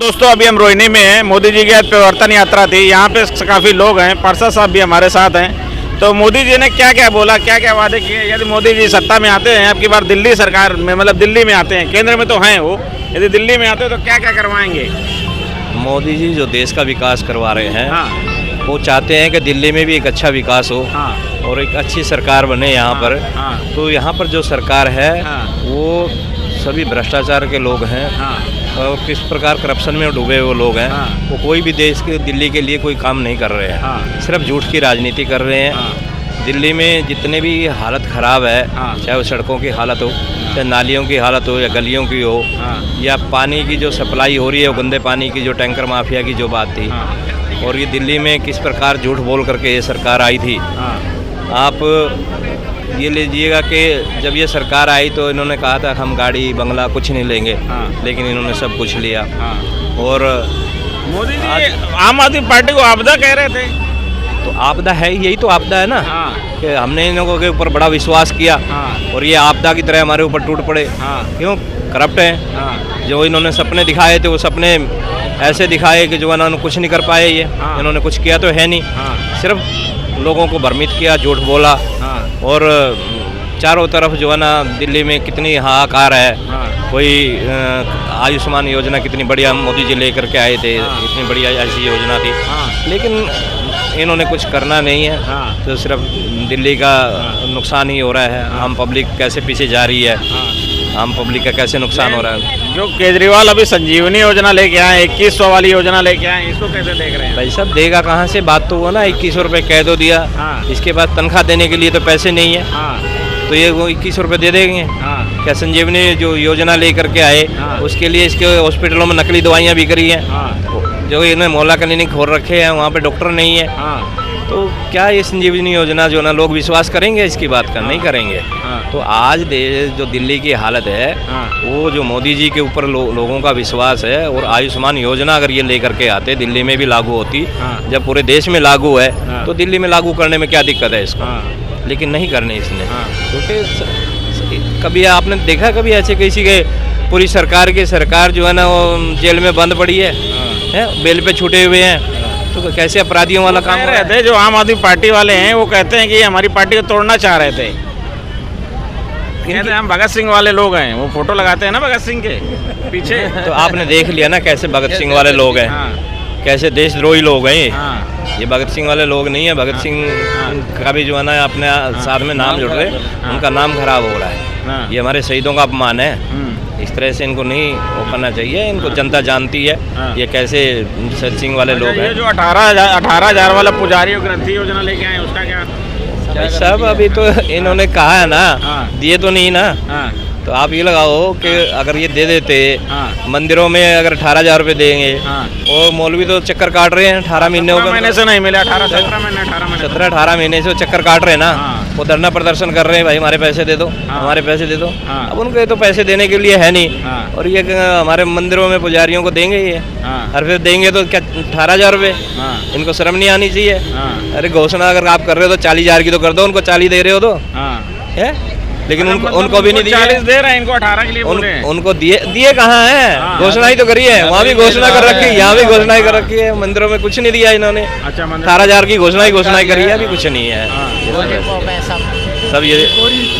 दोस्तों अभी हम रोहिणी में हैं। मोदी जी की आज परिवर्तन यात्रा थी। यहाँ पे काफ़ी लोग हैं। पार्षद साहब भी हमारे साथ हैं। तो मोदी जी ने क्या क्या बोला, क्या क्या वादे किए? यदि मोदी जी सत्ता में आते हैं, अब की बार दिल्ली सरकार में, मतलब दिल्ली में आते हैं, केंद्र में तो हैं वो, यदि दिल्ली में आते हैं तो क्या क्या करवाएंगे? मोदी जी जो देश का विकास करवा रहे हैं, हाँ, वो चाहते हैं कि दिल्ली में भी एक अच्छा विकास हो, हाँ, और एक अच्छी सरकार बने यहाँ पर। हाँ, तो यहाँ पर जो सरकार है, हाँ, वो सभी भ्रष्टाचार के लोग हैं, हाँ, और किस प्रकार करप्शन में डूबे हुए लोग हैं। हाँ, वो कोई भी देश के दिल्ली के लिए कोई काम नहीं कर रहे हैं, हाँ, सिर्फ झूठ की राजनीति कर रहे हैं। हाँ, दिल्ली में जितने भी हालत ख़राब है, हाँ, चाहे वो सड़कों की हालत हो, चाहे नालियों की हालत हो, या गलियों की हो, हाँ, या पानी की जो सप्लाई हो रही है, वो गंदे पानी की, जो टैंकर माफिया की जो बात थी, हाँ, और ये दिल्ली में किस प्रकार झूठ बोल करके ये सरकार आई थी। हाँ, आप ये लीजिएगा कि जब ये सरकार आई तो इन्होंने कहा था हम गाड़ी बंगला कुछ नहीं लेंगे, हाँ, लेकिन इन्होंने सब कुछ लिया। हाँ। और मोदी जी आम आदमी पार्टी को आपदा कह रहे थे। तो आपदा है, यही तो आपदा है ना, हाँ, कि हमने इन लोगों के ऊपर बड़ा विश्वास किया, हाँ, और ये आपदा की तरह हमारे ऊपर टूट पड़े। हाँ, क्यों? करप्ट हैं। हाँ, जो इन्होंने सपने दिखाए थे, वो सपने ऐसे दिखाए कि जो इन्होंने कुछ नहीं कर पाए। ये हाँ। इन्होंने कुछ किया तो है नहीं, हाँ, सिर्फ लोगों को भ्रमित किया, झूठ बोला। हाँ, और चारों तरफ जो है ना दिल्ली में कितनी हाहाकार है। हाँ, कोई आयुष्मान योजना कितनी बढ़िया मोदी जी लेकर के आए थे, हाँ। इतनी बढ़िया ऐसी योजना थी, हाँ, लेकिन इन्होंने कुछ करना नहीं है। हाँ, तो सिर्फ दिल्ली का नुकसान ही हो रहा है। हाँ। आम पब्लिक कैसे पीछे जा रही है, हाँ। आम पब्लिक का कैसे नुकसान हो रहा है। जो केजरीवाल अभी संजीवनी योजना लेके आए, 2100 वाली योजना लेके आए, इसको कैसे देख रहे हैं? भाई साहब, देगा कहाँ से? बात तो हुआ ना, 2100 रुपये कह दो दिया, हाँ, इसके बाद तनख्वाह देने के लिए तो पैसे नहीं है, हाँ, तो ये वो 2100 रुपये दे देंगे हाँ, क्या? संजीवनी जो योजना लेकर के आए, हाँ। उसके लिए इसके हॉस्पिटलों में नकली दवाइयाँ बिक रही हैं, हाँ, जो इन्हें मोहल्ला क्लिनिक खोल रखे हैं, वहाँ पे डॉक्टर नहीं है। हाँ, तो क्या ये संजीवनी योजना जो ना लोग विश्वास करेंगे इसकी बात का? नहीं करेंगे। हाँ, तो आज जो दिल्ली की हालत है, हाँ, वो जो मोदी जी के ऊपर लोगों का विश्वास है, और आयुष्मान योजना अगर ये लेकर के आते, दिल्ली में भी लागू होती, हाँ, जब पूरे देश में लागू है, हाँ। तो दिल्ली में लागू करने में क्या दिक्कत है इसको? हाँ, लेकिन नहीं करने इसने। हाँ। क्योंकि कभी आपने देखा कभी ऐसे किसी के पूरी सरकार जो है ना, वो जेल में बंद पड़ी है, बेल पे छूटे हुए हैं, तो कैसे अपराधियों वाला काम कह हो रहे रहा है? थे जो आम आदमी पार्टी वाले हैं, वो कहते हैं कि हमारी पार्टी को तोड़ना चाह रहे थे। कहते हैं हम भगत सिंह वाले लोग हैं, वो फोटो लगाते हैं ना भगत सिंह के पीछे। तो आपने देख लिया ना कैसे भगत सिंह वाले लोग हैं, हाँ, कैसे देशद्रोही लोग हैं ये। हाँ, ये भगत सिंह वाले लोग नहीं है। भगत सिंह का भी जो है ना अपने साथ में नाम जुड़ रहे, उनका नाम खराब हो रहा है। हाँ, ये हमारे शहीदों का अपमान है। हम्म, इस तरह से इनको नहीं वो करना चाहिए। इनको जनता जानती है हाँ। ये कैसे सत सिंह वाले लोग ये हैं। जो 18,000 वाला पुजारी ग्रंथी योजना लेके आए, उसका क्या? सब अभी तो इन्होंने कहा है ना, हाँ, दिए तो नहीं ना। हाँ, तो आप ये लगाओ कि अगर ये दे देते, हाँ, मंदिरों में अगर 18,000 रुपये देंगे, हाँ, और मौलवी तो चक्कर काट रहे हैं 18 महीने हो 17 महीने गए, से नहीं मिले, 17 महीने 17-18 महीने से वो चक्कर काट रहे हैं ना। हाँ। वो धरना प्रदर्शन कर रहे हैं, भाई हमारे पैसे दे दो, हाँ। हमारे पैसे दे दो। हाँ। अब उनको ये तो पैसे देने के लिए है नहीं, हाँ, और ये हमारे मंदिरों में पुजारियों को देंगे ये, हाँ, और फिर देंगे तो क्या 18,000 रुपये? हाँ, इनको शर्म नहीं आनी चाहिए? हाँ, अरे घोषणा अगर आप कर रहे हो तो 40,000 की तो कर दो, उनको 40 दे रहे हो तो हाँ। है, लेकिन मतलब उनको भी नहीं दिए। 40 दे रहे हैं, इनको 18 के लिए बोल रहे हैं। उनको दिए कहाँ है? हाँ। घोषणा ही तो करी है, वहाँ भी घोषणा कर रखी है, यहाँ भी घोषणा ही कर रखी है, मंदिरों में कुछ नहीं दिया इन्होंने। अच्छा, 18,000 की घोषणा ही करी है, अभी कुछ नहीं है। हाँ। सब ये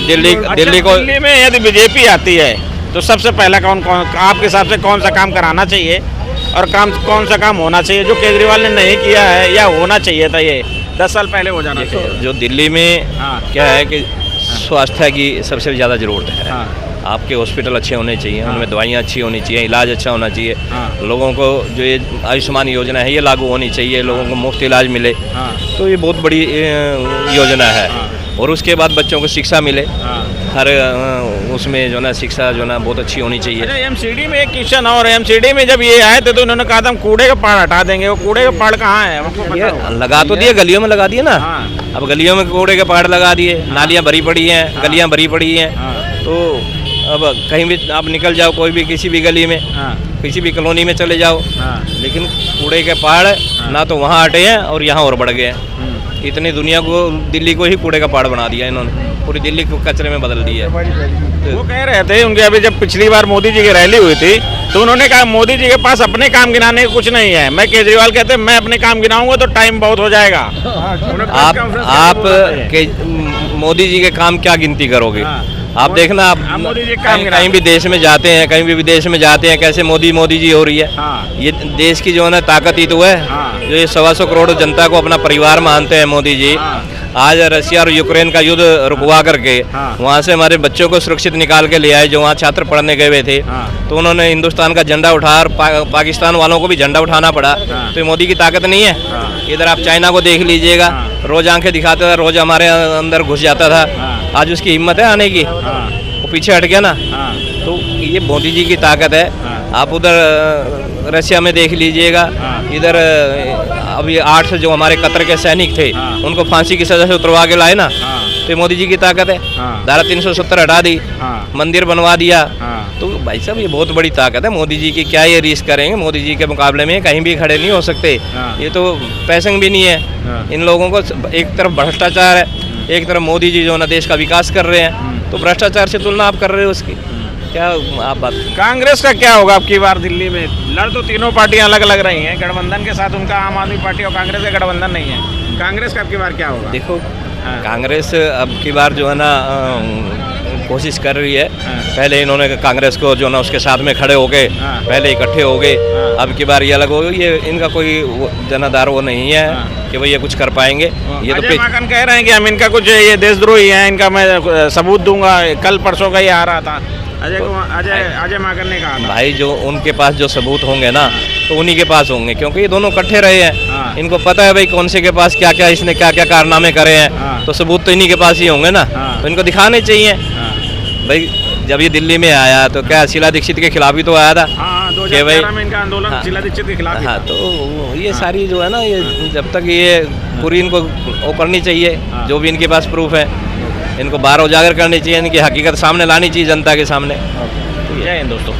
दिल्ली अच्छा, दिल्ली को दिल्ली में यदि बीजेपी आती है तो सबसे पहला कौन आपके हिसाब से कौन सा काम कराना चाहिए, और कौन सा काम होना चाहिए जो केजरीवाल ने नहीं किया है, या होना चाहिए था ये 10 साल पहले हो जाना चाहिए? जो दिल्ली में हाँ, क्या है कि स्वास्थ्य की सबसे ज़्यादा ज़रूरत है। हाँ, आपके हॉस्पिटल अच्छे होने चाहिए, हाँ। उनमें दवाइयाँ अच्छी होनी चाहिए, इलाज अच्छा होना चाहिए। हाँ, लोगों को जो ये आयुष्मान योजना है ये लागू होनी चाहिए, लोगों को मुफ्त इलाज मिले। हाँ, तो ये बहुत बड़ी योजना है। हाँ। और उसके बाद बच्चों को शिक्षा मिले, हाँ। हर उसमें जो ना शिक्षा जो ना बहुत अच्छी होनी चाहिए। अच्छा, एमसीडी में एक क्वेश्चन और, एमसीडी में जब ये आए थे तो उन्होंने कहा था हम कूड़े का पहाड़ हटा देंगे, वो कूड़े का पहाड़ कहाँ है? हमको पता ये हो। लगा तो दिए, गलियों में लगा दिए ना। हाँ, अब गलियों में कूड़े के पहाड़ लगा दिए, नालियाँ भरी पड़ी हैं, हाँ। गलियाँ भरी पड़ी हैं। हाँ, तो अब कहीं भी आप निकल जाओ, कोई भी किसी भी गली में, हाँ, किसी भी कॉलोनी में चले जाओ, हाँ, लेकिन कूड़े के पहाड़ ना तो वहाँ हटे हैं और यहाँ और बढ़ गए हैं। हम्म। इतनी दुनिया को, दिल्ली को ही कूड़े का पहाड़ बना दिया इन्होंने। पूरी दिल्ली को कचरे में बदल दी है। वो कह रहे थे उनके, अभी जब पिछली बार मोदी जी की रैली हुई थी तो उन्होंने कहा मोदी जी के पास अपने काम गिनाने को कुछ नहीं है। मैं केजरीवाल कहते हैं मैं अपने काम गिनाऊंगा तो टाइम बहुत हो जाएगा। मोदी जी के काम क्या गिनती करोगे? आप देखना, आप मोदी जी काम कहीं भी देश में जाते हैं, कहीं भी विदेश में जाते हैं, कैसे मोदी मोदी जी हो रही है। ये देश की जो है ना ताकत ही तो है, जो ये 125 करोड़ जनता को अपना परिवार मानते हैं मोदी जी। आज रशिया और यूक्रेन का युद्ध रुकवा करके वहाँ से हमारे बच्चों को सुरक्षित निकाल के ले आए, जो वहाँ छात्र पढ़ने गए हुए थे। तो उन्होंने हिंदुस्तान का झंडा उठाया और पाकिस्तान वालों को भी झंडा उठाना पड़ा। तो ये मोदी की ताकत नहीं है? इधर आप चाइना को देख लीजिएगा, रोज आंखें दिखाता था, रोज हमारे अंदर घुस जाता था। आज उसकी हिम्मत है आने की? वो पीछे हट गया ना। तो ये मोदी जी की ताकत है। आप उधर रशिया में देख लीजिएगा, इधर अभी 8 जो हमारे कतर के सैनिक थे उनको फांसी की सजा से उतरवा के लाए ना। तो ये मोदी जी की ताकत है। धारा 370 हटा दी, मंदिर बनवा दिया। तो भाई साहब ये बहुत बड़ी ताकत है मोदी जी की। क्या ये रीस करेंगे? मोदी जी के मुकाबले में कहीं भी खड़े नहीं हो सकते। ये तो पैसंग भी नहीं है। इन लोगों को एक तरफ भ्रष्टाचार है, एक तरफ मोदी जी जो ना देश का विकास कर रहे हैं। तो भ्रष्टाचार से तुलना आप कर रहे हो उसकी? क्या आप बात? कांग्रेस का क्या होगा अब की बार दिल्ली में? लड़ तो तीनों पार्टियां अलग अलग रही हैं, गठबंधन के साथ उनका आम आदमी पार्टी और कांग्रेस का गठबंधन नहीं है। कांग्रेस का अब की बार क्या होगा? देखो, कांग्रेस अब की बार जो है ना कोशिश कर रही है। पहले इन्होंने कांग्रेस को जो ना उसके साथ में खड़े हो गए, पहले इकट्ठे हो गए। अब की बार ये अलग हो गई। ये इनका कोई जनाधार वो नहीं है कि भाई ये कुछ कर पाएंगे। ये तो अजय माकन कह रहे हैं कि हम इनका कुछ ये देशद्रोही है, इनका मैं सबूत दूंगा। कल परसों का ये आ रहा था, अजय माकन ने कहा भाई जो उनके पास जो सबूत होंगे ना तो उन्हीं के पास होंगे, क्योंकि ये दोनों इकट्ठे रहे हैं। इनको पता है भाई कौन से के पास क्या क्या, इसने क्या क्या कारनामे करे हैं। तो सबूत तो इन्हीं के पास ही होंगे ना। तो इनको दिखाने चाहिए भाई। जब ये दिल्ली में आया तो क्या शीला दीक्षित के खिलाफ ही तो आया था कि भाई इनका आंदोलन शीला दीक्षित के खिलाफ। हाँ, तो ये सारी जो है ना, ये जब तक ये पूरी इनको वो करनी चाहिए, जो भी इनके पास प्रूफ है इनको बाहर उजागर करनी चाहिए, इनकी हकीकत सामने लानी चाहिए जनता के सामने। जय हिंद दोस्तों।